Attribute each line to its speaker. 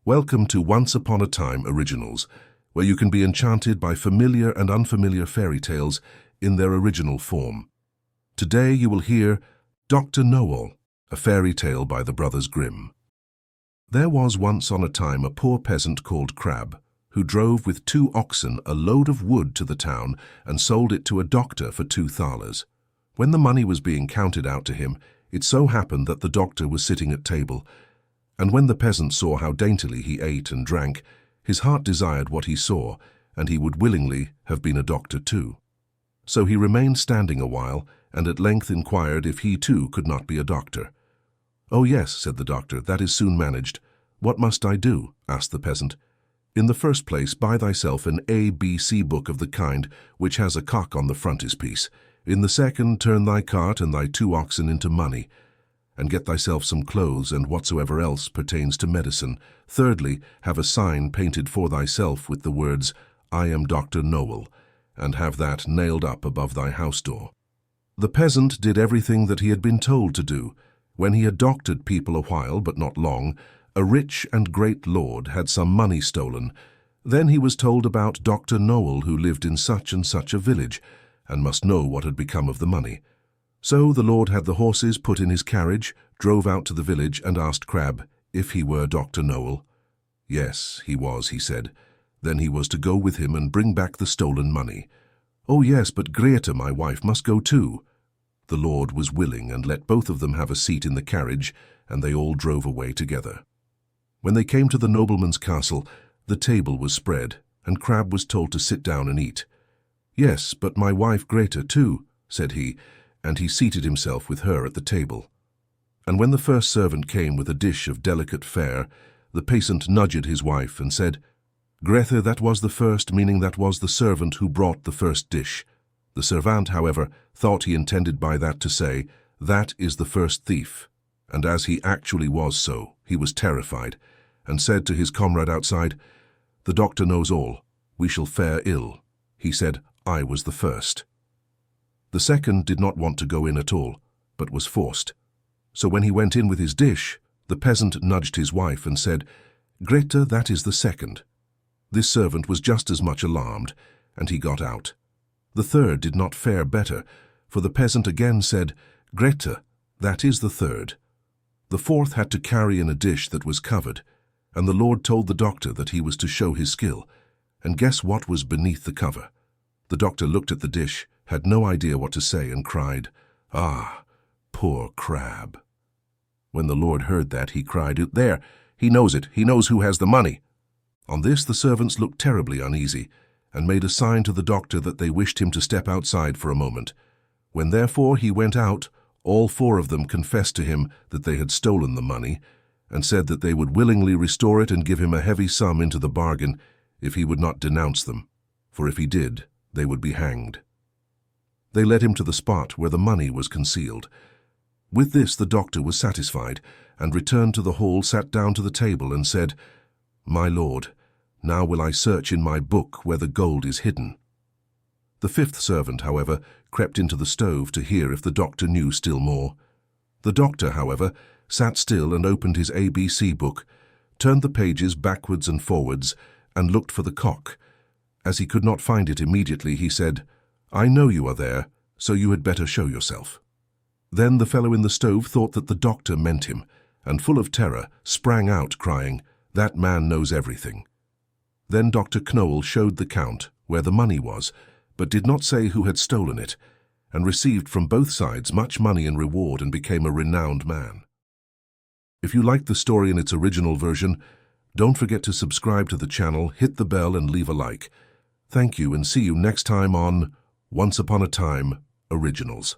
Speaker 1: Welcome to Once Upon a Time Originals, where you can be enchanted by familiar and unfamiliar fairy tales in their original form. Today you will hear Dr. Know-all, a fairy tale by the brothers Grimm. There was once on a time a poor peasant called Crab, who drove with 2 oxen a load of wood to the town and sold it to a doctor for 2 thalers. When the money was being counted out to him, it so happened that the doctor was sitting at table, and when the peasant saw how daintily he ate and drank, his heart desired what he saw, and he would willingly have been a doctor too. So he remained standing a while, and at length inquired if he too could not be a doctor. "Oh yes," said the doctor, "that is soon managed." "What must I do?" asked the peasant. "In the first place, buy thyself an ABC book of the kind which has a cock on the frontispiece. In the second, turn thy cart and thy 2 oxen into money, and get thyself some clothes and whatsoever else pertains to medicine. Thirdly, have a sign painted for thyself with the words, 'I am Dr. Know-all,' and have that nailed up above thy house door." The peasant did everything that he had been told to do. When he had doctored people a while, but not long, a rich and great lord had some money stolen. Then he was told about Dr. Know-all, who lived in such and such a village, and must know what had become of the money. So the lord had the horses put in his carriage, drove out to the village, and asked Crab if he were Dr. Know-all. Yes, he was, he said. Then he was to go with him and bring back the stolen money. "Oh yes, but Greta, my wife, must go too." The lord was willing and let both of them have a seat in the carriage, and they all drove away together. When they came to the nobleman's castle, the table was spread, and Crab was told to sit down and eat. "Yes, but my wife Greta too," said he, and he seated himself with her at the table. And when the first servant came with a dish of delicate fare, the peasant nudged his wife and said, "Greta, that was the first," meaning that was the servant who brought the first dish. The servant, however, thought he intended by that to say, "That is the first thief," and as he actually was so, he was terrified, and said to his comrade outside, "The doctor knows all. We shall fare ill." He said, "I was the first." The second did not want to go in at all, but was forced. So when he went in with his dish, the peasant nudged his wife and said, "Greta, that is the second." This servant was just as much alarmed, and he got out. The third did not fare better, for the peasant again said, "Greta, that is the third." The fourth had to carry in a dish that was covered, and the lord told the doctor that he was to show his skill, and guess what was beneath the cover? The doctor looked at the dish, had no idea what to say, and cried, "Ah, poor Crab." When the lord heard that, he cried, "There, he knows it, he knows who has the money." On this the servants looked terribly uneasy, and made a sign to the doctor that they wished him to step outside for a moment. When therefore he went out, all 4 of them confessed to him that they had stolen the money, and said that they would willingly restore it and give him a heavy sum into the bargain if he would not denounce them, for if he did, they would be hanged. They led him to the spot where the money was concealed. With this the doctor was satisfied, and returned to the hall, sat down to the table, and said, "My lord, now will I search in my book where the gold is hidden." The 5th servant, however, crept into the stove to hear if the doctor knew still more. The doctor, however, sat still and opened his ABC book, turned the pages backwards and forwards, and looked for the cock. As he could not find it immediately, he said, "I know you are there, so you had better show yourself." Then the fellow in the stove thought that the doctor meant him, and full of terror, sprang out, crying, "That man knows everything." Then Dr. Know-all showed the count where the money was, but did not say who had stolen it, and received from both sides much money in reward and became a renowned man. If you liked the story in its original version, don't forget to subscribe to the channel, hit the bell, and leave a like. Thank you, and see you next time on Once Upon a Time Originals.